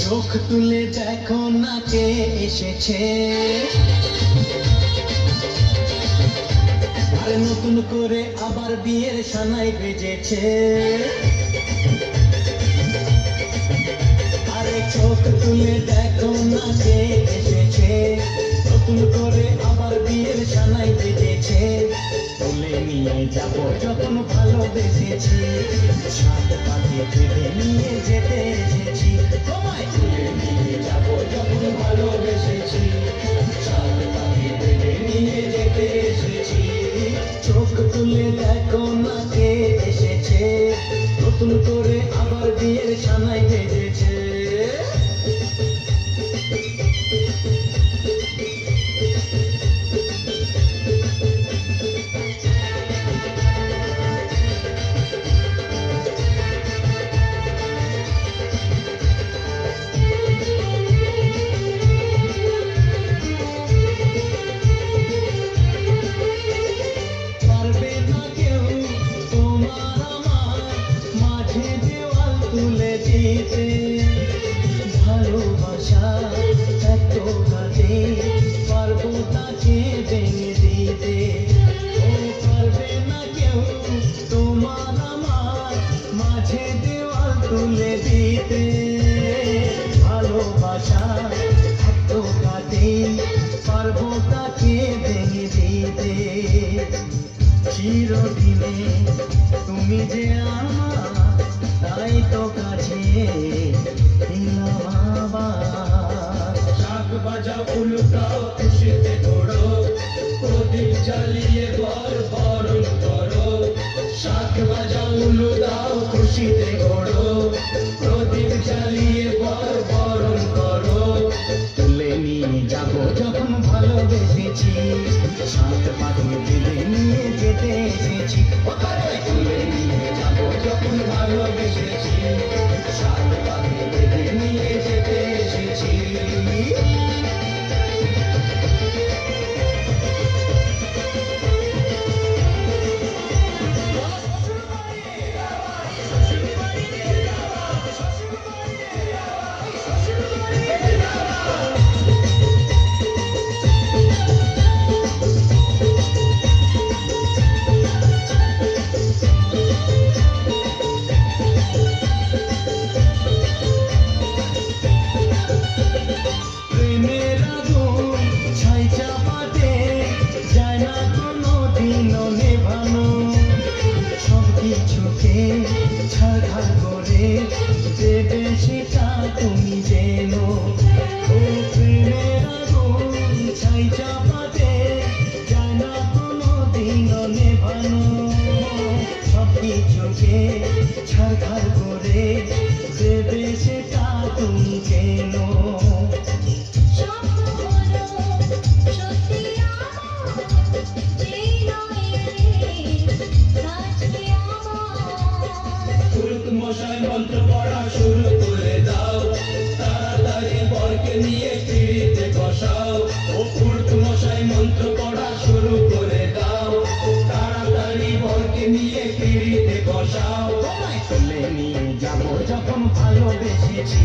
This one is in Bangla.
চোখ তুলে দেখো না কে এসেছে, আর নতুন করে আবার বিয়ের সানাই বেজেছে। আরে চোখ তুলে দেখো না কে এসেছে, নতুন করে আবার বিয়ের সানাই বেজেছে। তুলে নিয়ে যাব যখন ভালোবেসেছি, সাত পাখি বেঁধে নিয়ে যেতে এসেছি। তোমায় তুলে নিয়ে যাব যখন ভালোবেসেছি, সাত পাখি বেঁধে নিয়ে যেতে এসেছি। চোখ তুলে দেখো না কে এসেছে, নতুন করে আবার বিয়ের সানাই বেজেছে। ভালোবাসা এত কাটে, পারবো তাকে ভেঙে দিতে। ও পারবে না কেউ তোমার আমার মাঝে দেওয়াল তুলে দিতে। ভালোবাসা এত কাটে, পারবো তাকে ভেঙে দিতে। চিরদিনে তুমি যে আমার, তাই তো কাছে শাক বাজা উল্টাও, খুশিতে ঘোড়ো, প্রদীপ জ্বালিয়ে ঘর বরণ করো। শাক বাজা উল্টাও, খুশিতে ঘোড়ো, প্রদীপ জ্বালিয়ে ঘর বরণ করো। তুলে নিয়ে যাবো যখন ভালোবেসেছি, সাত পাখি বেঁধে নিয়ে যেতে এসেছি। তুলে নিয়ে যাবো যখন ভালোবেসেছি, সাত পাখি বেঁধে নিয়ে যেতে এসেছি। ছাড়খাড় করে দেবে সেটা তুমি যেন। ও প্রেমের আগুন ছাই চাপাতে যায় না কোনো দিনও নেভানো। সব কিছুকে ছাড়খাড় করে দেবে সেটা তুমি যেন। মশাই মন্ত্র পড়া শুরু করে দাও, তাড়াতাড়ি বরকে নিয়ে পিড়িতে বসাও। ও পুরুত মশাই মন্ত্র পড়া শুরু করে দাও, তাড়াতাড়ি বরকে নিয়ে পিড়িতে বসাও। তুলে নিয়ে যাবো যখন ভালোবেসেছি,